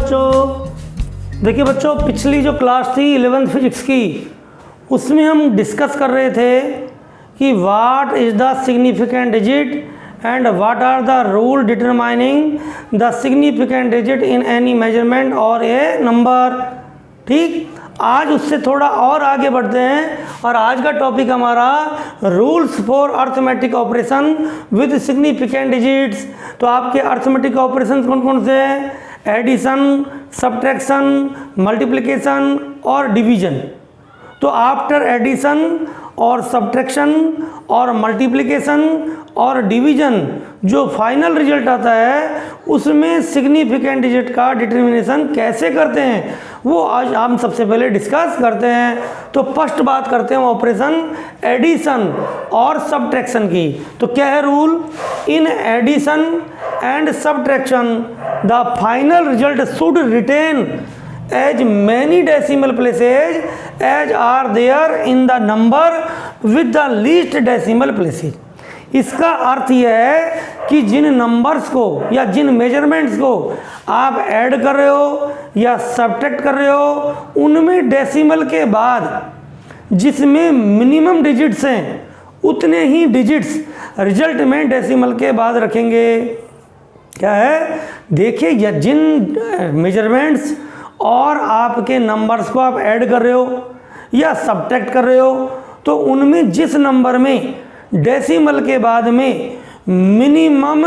बच्चों, देखिए बच्चों, पिछली जो क्लास थी 11th फिजिक्स की, उसमें हम डिस्कस कर रहे थे कि what is the significant digit and what are the rule determining the significant digit in any measurement और ए नंबर। ठीक, आज उससे थोड़ा और आगे बढ़ते हैं और आज का टॉपिक हमारा rules for arithmetic operation with significant digits. तो आपके अर्थमेटिक ऑपरेशन कौन कौन से हैं? एडिशन, सब्ट्रैक्शन, मल्टीप्लिकेशन और डिवीजन। तो आफ्टर एडिशन और सब्ट्रैक्शन और मल्टीप्लिकेशन और डिवीजन जो फाइनल रिजल्ट आता है उसमें सिग्निफिकेंट डिजिट का डिटर्मिनेशन कैसे करते हैं वो आज हम सबसे पहले डिस्कस करते हैं। तो फर्स्ट बात करते हैं ऑपरेशन एडिशन और सब्ट्रैक्शन की। तो क्या है rule? In addition and subtraction the final result should retain as many decimal places as are there in the number with the least decimal places। इसका अर्थ यह है कि जिन नंबर्स को या जिन मेजरमेंट्स को आप ऐड कर रहे हो या सब्ट्रैक्ट कर रहे हो उनमें डेसिमल के बाद जिसमें मिनिमम डिजिट्स हैं उतने ही डिजिट्स रिजल्ट में डेसिमल के बाद रखेंगे। क्या है? देखिए, या जिन मेजरमेंट्स और आपके नंबर्स को आप ऐड कर रहे हो या सब्ट्रैक्ट कर रहे हो तो उनमें जिस नंबर में डेसिमल के बाद में मिनिमम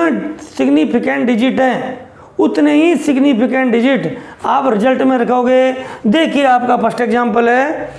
सिग्निफिकेंट डिजिट हैं उतने ही सिग्निफिकेंट डिजिट आप रिजल्ट में रखोगे। देखिए, आपका फर्स्ट एग्जांपल है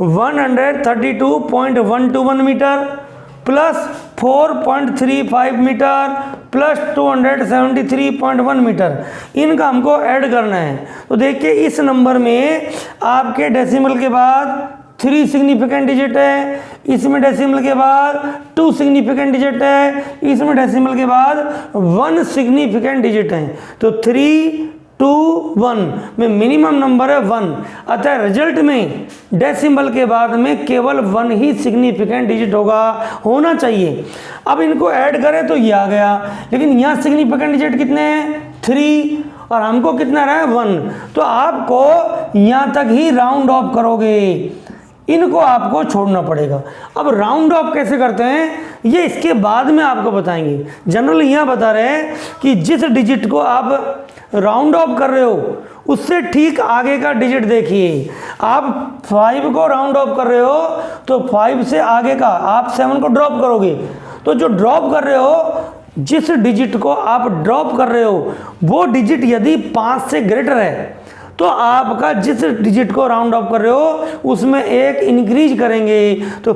132.121 metre plus 4.35 metre plus 273.1 metre, इनका हमको ऐड करना है। तो देखिए, इस नंबर में आपके डेसिमल के बाद 3 सिग्निफिकेंट डिजिट है, इसमें डेसिमल के बाद 2 सिग्निफिकेंट डिजिट है, इसमें डेसिमल के बाद 1 सिग्निफिकेंट डिजिट है। तो 3, 2, 1 में मिनिमम नंबर है 1, अतः रिजल्ट में डेसिमल के बाद में केवल 1 ही सिग्निफिकेंट डिजिट होना चाहिए। अब इनको ऐड करें तो ये आ गया, लेकिन यहाँ सिग्निफिकेंट डिजिट कितने हैं? 3 और हमको कितना रहा है? 1। तो आपको यहाँ तक ही राउंड ऑफ करोगे, इनको आपको छोड़ना पड़ेगा। अब राउंड ऑफ कैसे करते हैं ये इसके बाद में आपको बताएंगे। जनरल यहाँ बता रहे हैं कि जिस डिजिट को आप राउंड ऑफ कर रहे हो उससे ठीक आगे का डिजिट देखिए। आप 5 को राउंड ऑफ कर रहे हो तो 5 से आगे का आप 7 को ड्रॉप करोगे। तो जो ड्रॉप कर रहे हो, जिस डिजिट को आप ड्रॉप कर रहे हो वो डिजिट यदि 5 से ग्रेटर है तो आपका जिस डिजिट को राउंड ऑफ कर रहे हो उसमें एक इंक्रीज करेंगे। तो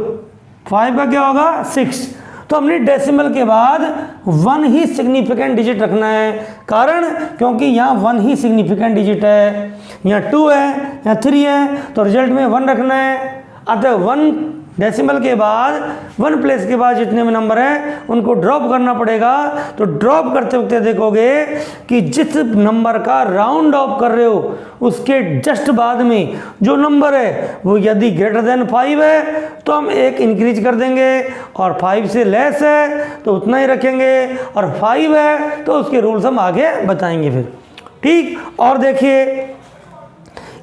5 का क्या होगा? 6। तो हमने डेसिमल के बाद 1 ही सिग्निफिकेंट डिजिट रखना है, कारण क्योंकि यहाँ 1 ही सिग्निफिकेंट डिजिट है, यहाँ 2 है, यहाँ 3 है, तो रिजल्ट में 1 रखना है। अतः 1 डेसिमल के बाद 1 प्लेस के बाद जितने में नंबर है उनको ड्रॉप करना पड़ेगा। तो ड्रॉप करते वक्त देखोगे कि जिस नंबर का राउंड ऑफ कर रहे हो उसके जस्ट बाद में जो नंबर है वो यदि ग्रेटर देन 5 है तो हम एक इंक्रीज कर देंगे, और 5 से लेस है तो उतना ही रखेंगे, और 5 है तो उसके रूल्स हम आगे बताएंगे फिर। ठीक, और देखिए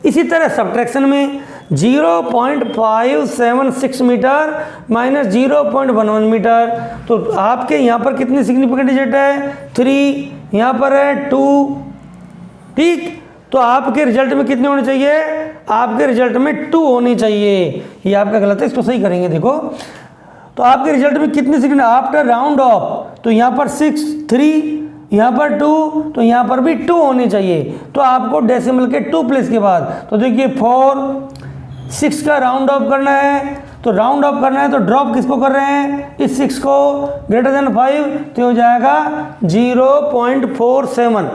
इसी तरह सब्ट्रैक्शन में 0.576 मीटर माइनस 0.11 मीटर। तो आपके यहाँ पर कितनी सिग्निफिकेंट डिजिट है? 3, यहाँ पर है 2। ठीक, तो आपके रिजल्ट में कितने होने चाहिए? आपके रिजल्ट में 2 होनी चाहिए। ये आपका गलत है, इसको सही करेंगे। देखो, तो आपके रिजल्ट में कितनी सिग्निफिकेंट आफ्टर राउंड ऑफ? तो यहाँ पर 6, 3, यहाँ पर 2, तो यहाँ पर भी 2 होनी चाहिए। तो आपको डेसिमल के 2 प्लेस के बाद, तो देखिए 4, 6 का राउंड ऑफ करना है। तो राउंड ऑफ करना है तो ड्रॉप किसको कर रहे हैं? इस 6 को, ग्रेटर देन 5 तो हो जाएगा 0.47,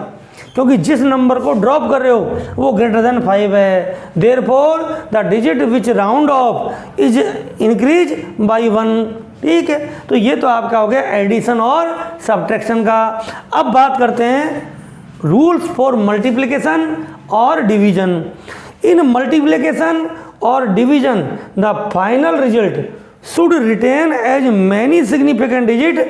क्योंकि जिस नंबर को ड्रॉप कर रहे हो वो ग्रेटर देन 5 है। Therefore the digit which round of is increase by 1। ठीक है, तो ये तो आपका हो गया एडिशन और सब्ट्रैक्शन का। अब बात करते हैं रूल्स फॉर मल्टीप्लिकेशन और डिवीजन। इन मल्टीप्लिकेशन और division the final result should retain as many significant digits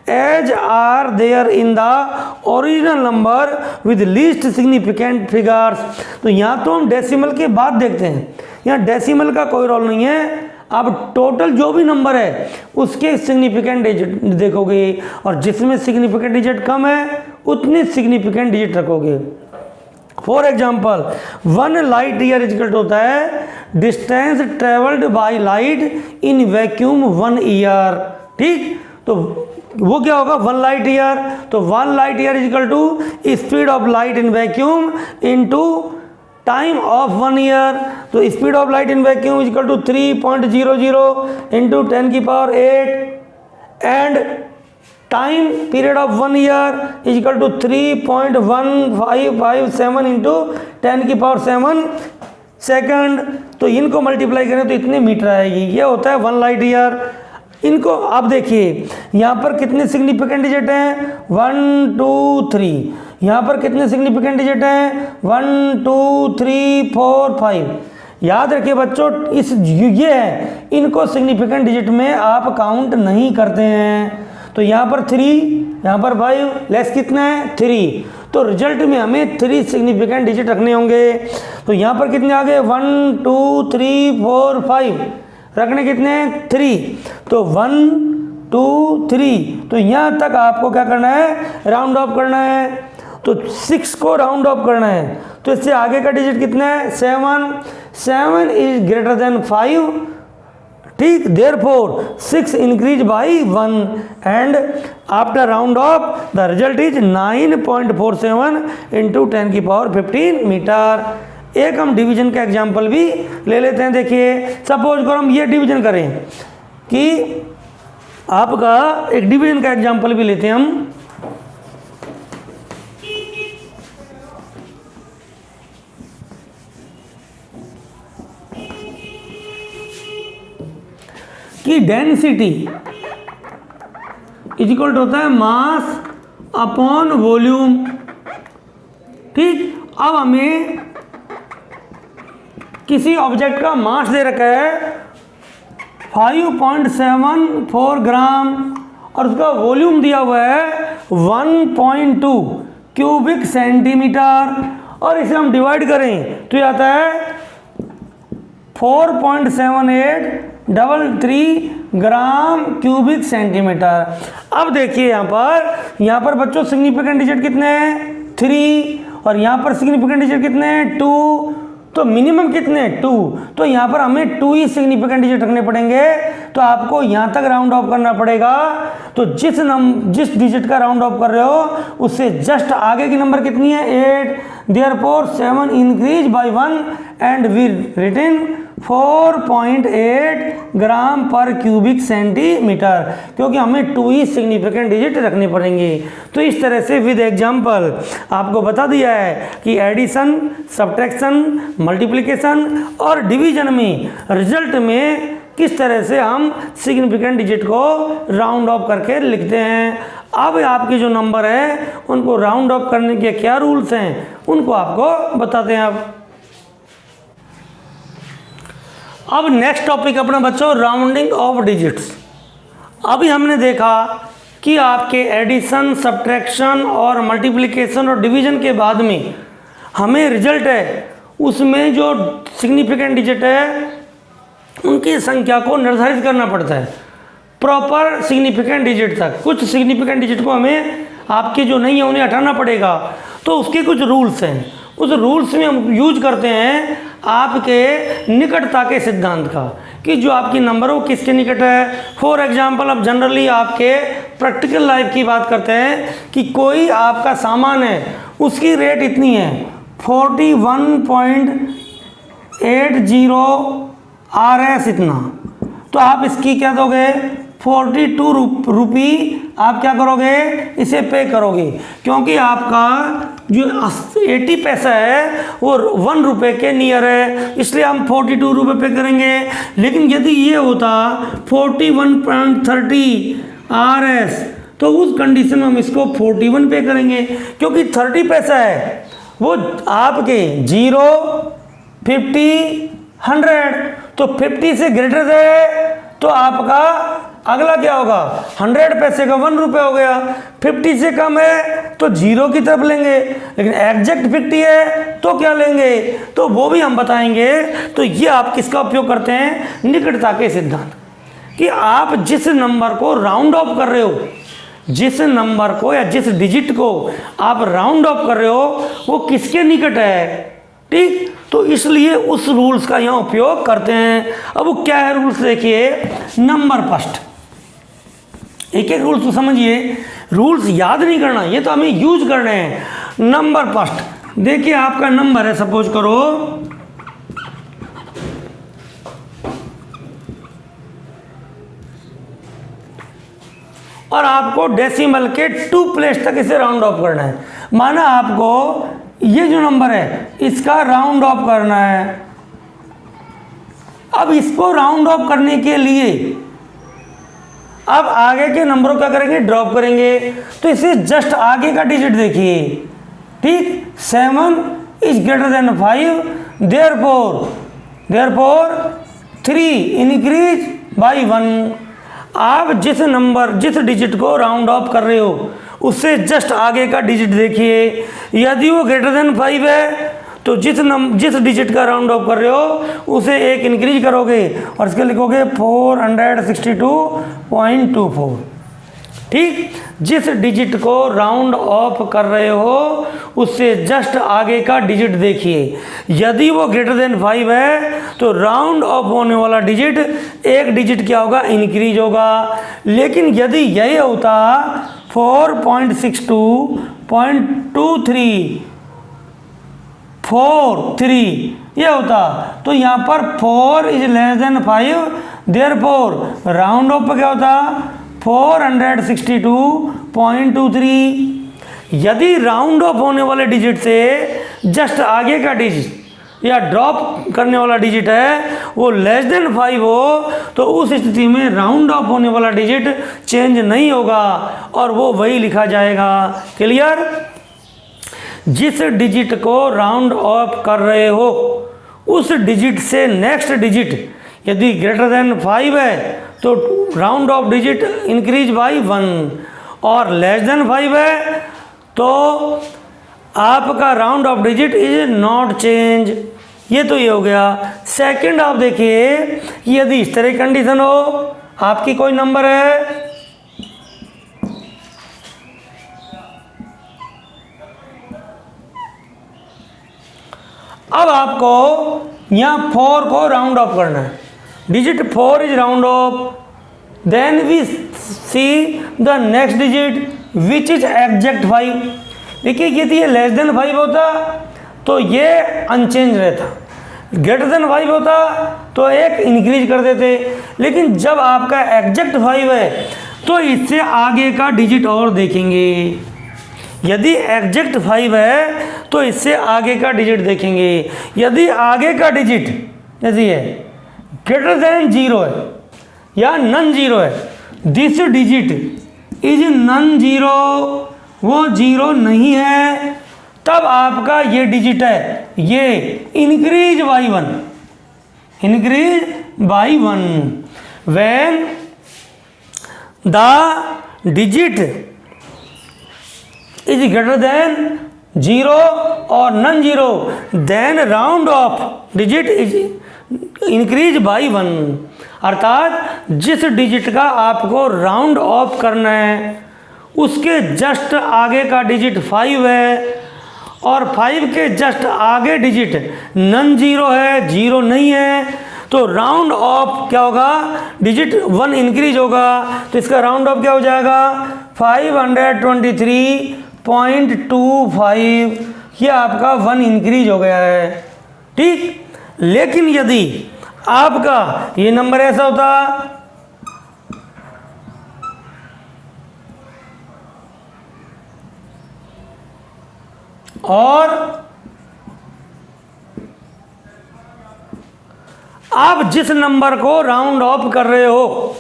as are there in the original number with least significant figures। तो यहाँ तो हम डेसिमल के बाद देखते हैं, यहाँ डेसिमल का कोई रोल नहीं है। अब टोटल जो भी नंबर है उसके सिग्निफिकेंट डिजिट देखोगे और जिसमें सिग्निफिकेंट डिजिट कम है उतने सिग्निफिकेंट डिजिट रखोगे। For example 1 light year equal to होता है distance travelled by light in vacuum 1 year. ठीक, तो वो क्या होगा 1 लाइट ईयर, तो 1 light year equal to speed of light in vacuum into time of 1 year. तो speed of light in vacuum is equal to 3.00 into 10 की power 8 and time period of 1 year is equal to 3.1557 into 10 की power 7 second. तो इनको multiply करें तो इतने metre आएगी, ये होता है 1 लाइट ईयर। इनको आप देखिए यहाँ पर कितने सिग्निफिकेंट डिजिट हैं 1 2 3, यहाँ पर कितने सिग्निफिकेंट डिजिट हैं 1 2 3 4 5। याद रखिए बच्चों इस ये है, इनको सिग्निफिकेंट डिजिट में आप काउंट नहीं करते हैं। तो यहाँ पर 3, यहाँ पर 5, लेस कितना है 3, तो रिजल्ट में हमें 3 सिग्निफिकेंट डिजिट रखने होंगे। तो यहाँ पर कितने आ गए 1 2 3 4 5, रखने कितने 3, तो 1 2 3, तो यहाँ तक आपको क्या करना है राउंड ऑफ करना है। तो 6 को राउंड ऑफ करना है, तो इससे आगे का डिजिट कितना है 7 इज ग्रेटर देन 5। ठीक, therefore 6 increase by 1 and after round of the result is 9.47 into 10 की पावर 15 मीटर। एक हम डिवीजन का एग्जाम्पल भी ले लेते हैं। देखिए सपोज करो हम ये डिवीजन करें कि आपका एक डिवीजन का एग्जाम्पल भी लेते हैं हम कि डेंसिटी इज इक्वल टू होता है मास अपॉन वॉल्यूम। ठीक, अब हमें किसी ऑब्जेक्ट का मास दे रखा है 5.74 ग्राम और उसका वॉल्यूम दिया हुआ है 1.2 क्यूबिक सेंटीमीटर, और इसे हम डिवाइड करें तो ये आता है 4.7833 ग्राम क्यूबिक सेंटीमीटर। अब देखिए यहाँ पर बच्चों सिग्निफिकेंट डिजिट कितने हैं 3 और यहाँ पर सिग्निफिकेंट डिजिट कितने हैं 2, तो मिनिमम कितने 2, तो यहाँ पर हमें 2 ही सिग्निफिकेंट डिजिट रखने पड़ेंगे। तो आपको यहाँ तक राउंड ऑफ करना पड़ेगा। तो जिस डिजिट का राउंड ऑफ कर रहे हो उससे जस्ट आगे की नंबर कितनी है 8, therefore 7 increase by 1 and we written 4.8 gram per cubic centimetre, क्योंकि हमें 2 ही सिग्निफिकेंट डिजिट रखने पड़ेंगे। तो इस तरह से विद एग्जांपल आपको बता दिया है कि एडिशन, सब्ट्रैक्शन, मल्टीप्लिकेशन और डिवीजन में रिजल्ट में किस तरह से हम सिग्निफिकेंट डिजिट को राउंड ऑफ करके लिखते हैं। अब आपके जो नंबर है उनको राउंड ऑफ करने के क्या रूल्स हैं उनको आपको बताते हैं। अब नेक्स्ट टॉपिक अपना बच्चों राउंडिंग ऑफ डिजिट्स। अभी हमने देखा कि आपके एडिशन, सब्ट्रैक्शन और मल्टीप्लिकेशन और डिवीजन के बाद में हमें रिजल्ट है उसमें जो सिग्निफिकेंट डिजिट है उनकी संख्या को निर्धारित करना पड़ता है प्रॉपर सिग्निफिकेंट डिजिट तक। कुछ सिग्निफिकेंट डिजिट को हमें आपके जो नहीं है उन्हें हटाना पड़ेगा, तो उसके कुछ रूल्स हैं। उस रूल्स में हम यूज करते हैं आपके निकटता के सिद्धांत का, कि जो आपकी नंबर हो किसके निकट है। फॉर एग्जांपल अब जनरली आपके प्रैक्टिकल लाइफ की बात करते हैं कि कोई आपका सामान है उसकी रेट इतनी है 41.80 RS इतना, तो आप इसकी क्या दोगे 42 रुपी आप क्या करोगे इसे पे करोगे, क्योंकि आपका जो 80 पैसा है वो 1 रुपये के नियर है, इसलिए हम 42 रुपये पे करेंगे। लेकिन यदि ये होता 41.30 RS तो उस कंडीशन में हम इसको 41 पे करेंगे, क्योंकि 30 पैसा है वो आपके 0, 50, 100, तो 50 से ग्रेटर है तो आपका अगला क्या होगा, 100 पैसे का 1 रुपये हो गया। 50 से कम है तो 0 की तरफ लेंगे, लेकिन एग्जैक्ट 50 है तो क्या लेंगे, तो वो भी हम बताएंगे। तो ये आप किसका उपयोग करते हैं, निकटता के सिद्धांत, कि आप जिस नंबर को राउंड ऑफ कर रहे हो, जिस नंबर को या जिस डिजिट को आप राउंड ऑफ कर रहे हो वो किसके निकट है, ठीक। तो इसलिए उस रूल्स का यहाँ उपयोग करते हैं। अब वो क्या है रूल्स, देखिए नंबर फर्स्ट, एक एक रूल्स तो समझिए, रूल्स याद नहीं करना, ये तो हमें यूज करने हैं। नंबर फर्स्ट, देखिए आपका नंबर है, सपोज करो और आपको डेसिमल के 2 प्लेस तक इसे राउंड ऑफ करना है। माना आपको ये जो नंबर है इसका राउंड ऑफ करना है। अब इसको राउंड ऑफ करने के लिए अब आगे के नंबरों क्या करेंगे, ड्रॉप करेंगे। तो इसे जस्ट आगे का डिजिट देखिए, ठीक। 7 is greater than 5, therefore 3 increase by 1। आप जिस नंबर, जिस डिजिट को राउंड ऑफ कर रहे हो उससे जस्ट आगे का डिजिट देखिए, यदि वो ग्रेटर देन 5 है तो जिस डिजिट का राउंड ऑफ कर रहे हो उसे 1 इंक्रीज करोगे और इसके लिखोगे 462.24, ठीक। जिस डिजिट को राउंड ऑफ कर रहे हो उससे जस्ट आगे का डिजिट देखिए, यदि वो ग्रेटर देन 5 है तो राउंड ऑफ होने वाला डिजिट, एक डिजिट क्या होगा, इंक्रीज होगा। लेकिन यदि यही होता 4.62.2343 ये होता, तो यहाँ पर 4 is less than 5, therefore round of क्या होता 462.23। यदि राउंड ऑफ होने वाले डिजिट से जस्ट आगे का डिजिट या ड्रॉप करने वाला डिजिट है वो लेस देन 5 हो तो उस स्थिति में राउंड ऑफ होने वाला डिजिट चेंज नहीं होगा और वो वही लिखा जाएगा। क्लियर। जिस डिजिट को राउंड ऑफ कर रहे हो उस डिजिट से नेक्स्ट डिजिट यदि ग्रेटर देन 5 है तो round off digit increase by 1 और लेस देन 5 है तो आपका round off digit is not change. ये तो ये हो गया। सेकंड आप देखिए, यदि इस तरह की कंडीशन हो, आपकी कोई नंबर है, अब आपको यहाँ 4 को राउंड ऑफ करना है, digit 4 is round off, then we see the next digit which is exact 5। देखिए यदि ये लेस देन 5 होता तो ये अनचेंज रहता, ग्रेटर देन 5 होता तो एक इंक्रीज कर देते, लेकिन जब आपका एग्जैक्ट 5 है तो इससे आगे का डिजिट और देखेंगे। यदि एग्जैक्ट 5 है तो इससे आगे का डिजिट देखेंगे। यदि आगे का डिजिट यदि है ग्रेटर देन 0 है या नन 0 है, दिस डिजिट इज नन 0, वो 0 नहीं है, तब आपका ये डिजिट है ये increase by 1, increase by 1 when the digit is greater than 0 और non 0, then round off digit is increase by 1। अर्थात जिस डिजिट का आपको राउंड ऑफ करना है उसके जस्ट आगे का डिजिट 5 है और 5 के जस्ट आगे डिजिट नन 0 है, 0 नहीं है, तो राउंड ऑफ क्या होगा, डिजिट 1 इंक्रीज होगा, तो इसका राउंड ऑफ क्या हो जाएगा 523.25, ये आपका 1 इंक्रीज हो गया है, ठीक। लेकिन यदि आपका ये नंबर ऐसा होता और आप जिस नंबर को राउंड ऑफ कर रहे हो,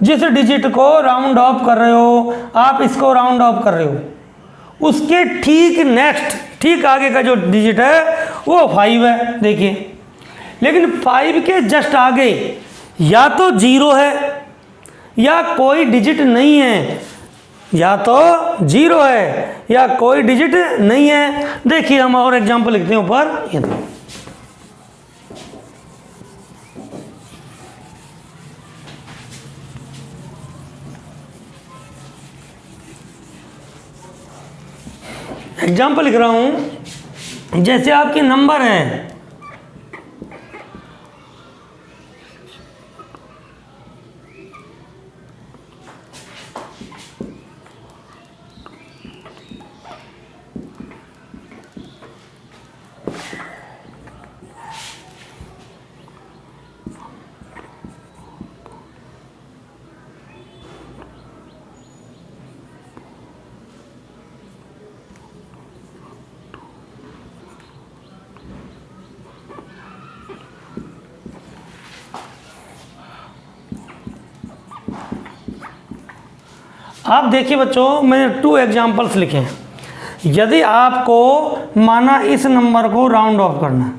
जिस डिजिट को राउंड ऑफ कर रहे हो, आप इसको राउंड ऑफ कर रहे हो, उसके ठीक नेक्स्ट, ठीक आगे का जो डिजिट है वो 5 है, देखिए। लेकिन 5 के जस्ट आगे या तो जीरो है या कोई डिजिट नहीं है, या तो जीरो है या कोई डिजिट नहीं है। देखिए हम और एग्जांपल लिखते हैं ऊपर, ये देखो। एग्जाम्पल लिख रहा हूं, जैसे आपके नंबर हैं, आप देखिए बच्चों, मैंने 2 एग्जाम्पल्स लिखे हैं। यदि आपको माना इस नंबर को राउंड ऑफ करना है,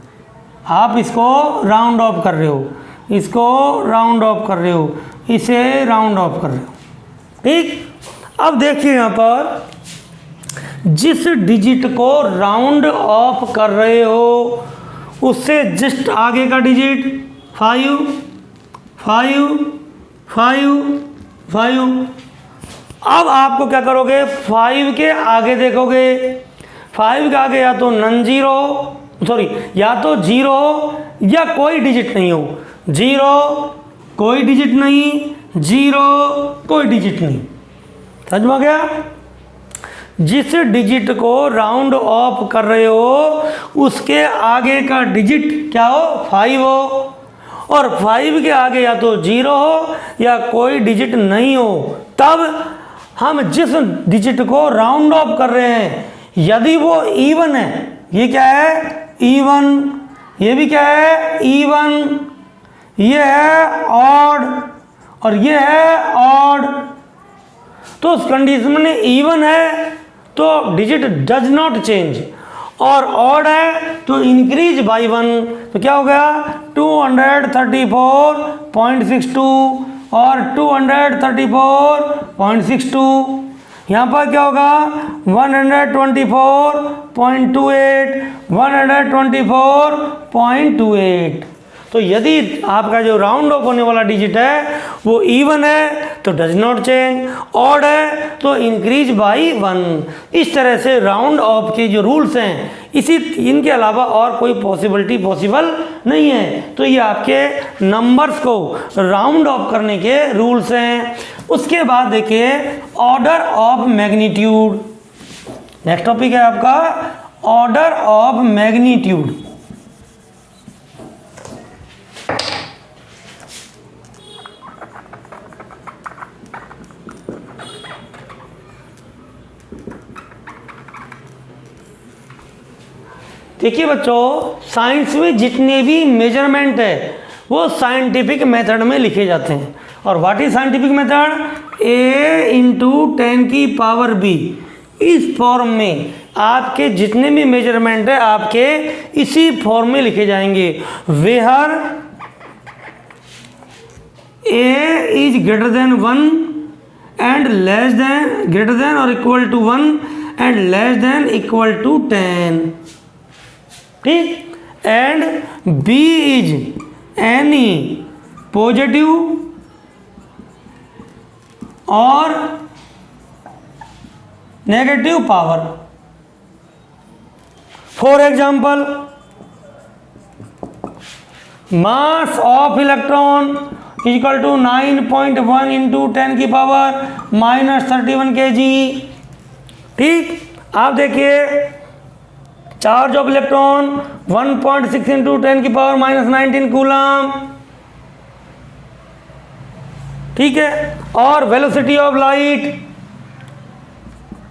आप इसको राउंड ऑफ कर रहे हो, इसको राउंड ऑफ कर रहे हो, इसे राउंड ऑफ कर रहे हो, ठीक। अब देखिए यहाँ पर जिस डिजिट को राउंड ऑफ कर रहे हो उससे जस्ट आगे का डिजिट 5 5 5 5। अब आपको क्या करोगे, 5 के आगे देखोगे, 5 के आगे या तो नन जीरो, सॉरी या तो जीरो या कोई डिजिट नहीं हो, जीरो कोई डिजिट नहीं, जीरो कोई डिजिट नहीं। समझ में आ गया? जिस डिजिट को राउंड ऑफ कर रहे हो उसके आगे का डिजिट क्या हो, 5 हो, और 5 के आगे या तो जीरो हो या कोई डिजिट नहीं हो। तब हम जिस डिजिट को राउंड ऑफ कर रहे हैं यदि वो इवन है, ये क्या है इवन, ये भी क्या है इवन, ये है ऑड और ये है ऑड, तो उस कंडीशन में इवन है तो डिजिट डज नॉट चेंज, और ऑड है तो इंक्रीज बाय 1, तो क्या हो गया 234.62 और 234.62। यहाँ पर क्या होगा 124.28, 124.28। तो यदि आपका जो राउंड ऑफ होने वाला डिजिट है वो इवन है तो डज नॉट चेंज, ऑड है तो इंक्रीज बाय 1। इस तरह से राउंड ऑफ के जो रूल्स हैं, इनके अलावा और कोई पॉसिबिलिटी पॉसिबल नहीं है। तो ये आपके नंबर्स को राउंड ऑफ करने के रूल्स हैं। उसके बाद देखिए order of magnitude, next topic है आपका ऑर्डर ऑफ मैग्नीट्यूड। देखिए बच्चों, साइंस में जितने भी मेजरमेंट है वो साइंटिफिक मेथड में लिखे जाते हैं। और what is scientific method, a into 10⁻⁵ इस फॉर्म में आपके जितने भी मेजरमेंट है आपके इसी फॉर्म में लिखे जाएंगे। Where a is greater than 1 and less than, greater than और equal to 1 and less than equal to 10, ठीक। And b is any positive और negative power. For example, mass of electron equal to 9.1 into 10⁻⁻31 kg, ठीक। आप देखिए charge of electron 1.6 into 10⁻⁻19 coulomb, ठीक है। और velocity of light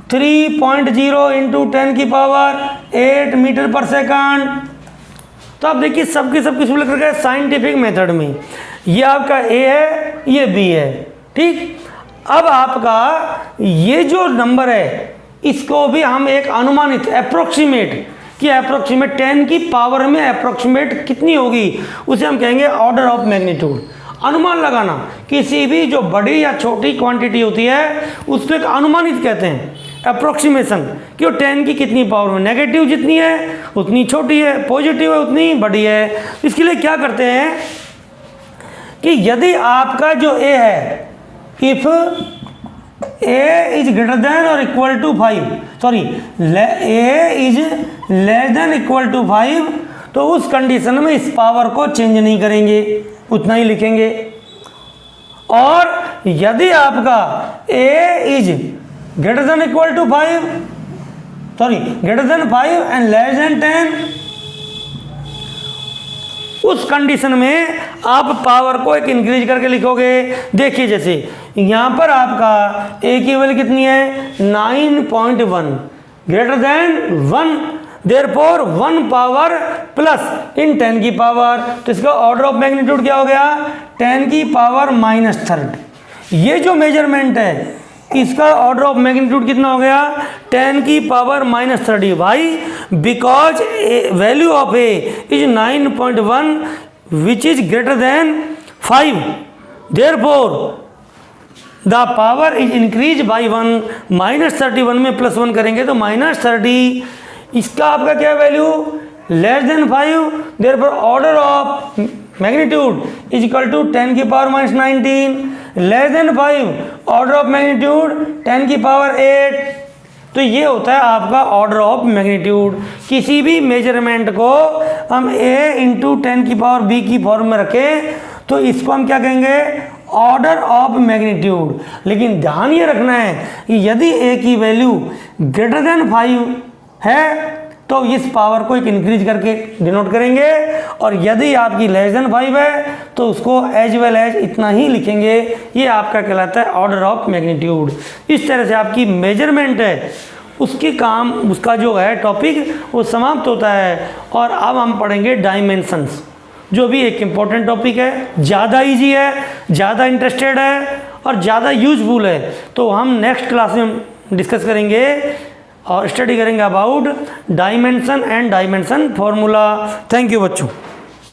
3.0 into 10⁸ metre per second. तो आप देखिए सबके सब किस लिख रखा है साइंटिफिक मेथड में। ये आपका ए है, ये बी है, ठीक। अब आपका ये जो नंबर है इसको भी हम एक अनुमानित अप्रोक्सीमेट कि अप्रोक्सीमेट 10 की पावर में अप्रोक्सीमेट कितनी होगी उसे हम कहेंगे ऑर्डर ऑफ मैग्नीट्यूड। अनुमान लगाना, किसी भी जो बड़ी या छोटी क्वांटिटी होती है उसको एक अनुमानित कहते हैं, अप्रोक्सीमेशन, कि वो 10 की कितनी पावर में, नेगेटिव जितनी है उतनी छोटी है, पॉजिटिव है उतनी बड़ी है। इसके लिए क्या करते हैं कि यदि आपका जो ए है, if a is greater than और equal to 5, sorry a is less than equal to 5, तो उस कंडीशन में इस पावर को चेंज नहीं करेंगे, उतना ही लिखेंगे। और यदि आपका a is greater than equal to 5, sorry greater than 5 and less than 10, उस कंडीशन में आप पावर को एक इंक्रीज करके लिखोगे। देखिए जैसे यहां पर आपका ए की वैल्यू कितनी है 9.1, greater than 1, therefore 1 power plus in 10 की पावर, तो इसका ऑर्डर ऑफ मैग्नीट्यूड क्या हो गया 10 की पावर -3। ये जो मेजरमेंट है इसका ऑर्डर ऑफ मैग्नीट्यूड कितना हो गया 10 की पावर -30। भाई because value of A is 9.1 which is greater than 5, therefore the power is increase by 1, -31 में +1 करेंगे तो -30। इसका आपका क्या value less than 5, therefore order of magnitude is equal to 10 की power -19, less than 5 order of magnitude 10 की power 8। तो ये होता है आपका ऑर्डर ऑफ मैग्नीट्यूड। किसी भी मेजरमेंट को हम a इंटू 10 की पावर b की फॉर्म में रखें तो इसको हम क्या कहेंगे ऑर्डर ऑफ मैग्नीट्यूड। लेकिन ध्यान ये रखना है कि यदि a की वैल्यू ग्रेटर देन 5 है तो इस पावर को एक इंक्रीज करके डिनोट करेंगे, और यदि आपकी लेस देन 5 है तो उसको एज वेल एज इतना ही लिखेंगे। ये आपका कहलाता है ऑर्डर ऑफ मैग्नीट्यूड। इस तरह से आपकी मेजरमेंट है उसकी काम, उसका जो है टॉपिक वो समाप्त होता है। और अब हम पढ़ेंगे डायमेंशंस, जो भी एक इम्पॉर्टेंट टॉपिक है, ज़्यादा ईजी है, ज़्यादा इंटरेस्टेड है और ज़्यादा यूजफुल है। तो हम नेक्स्ट क्लास में डिस्कस करेंगे और स्टडी करेंगे about dimension and dimension formula. Thank you बच्चों।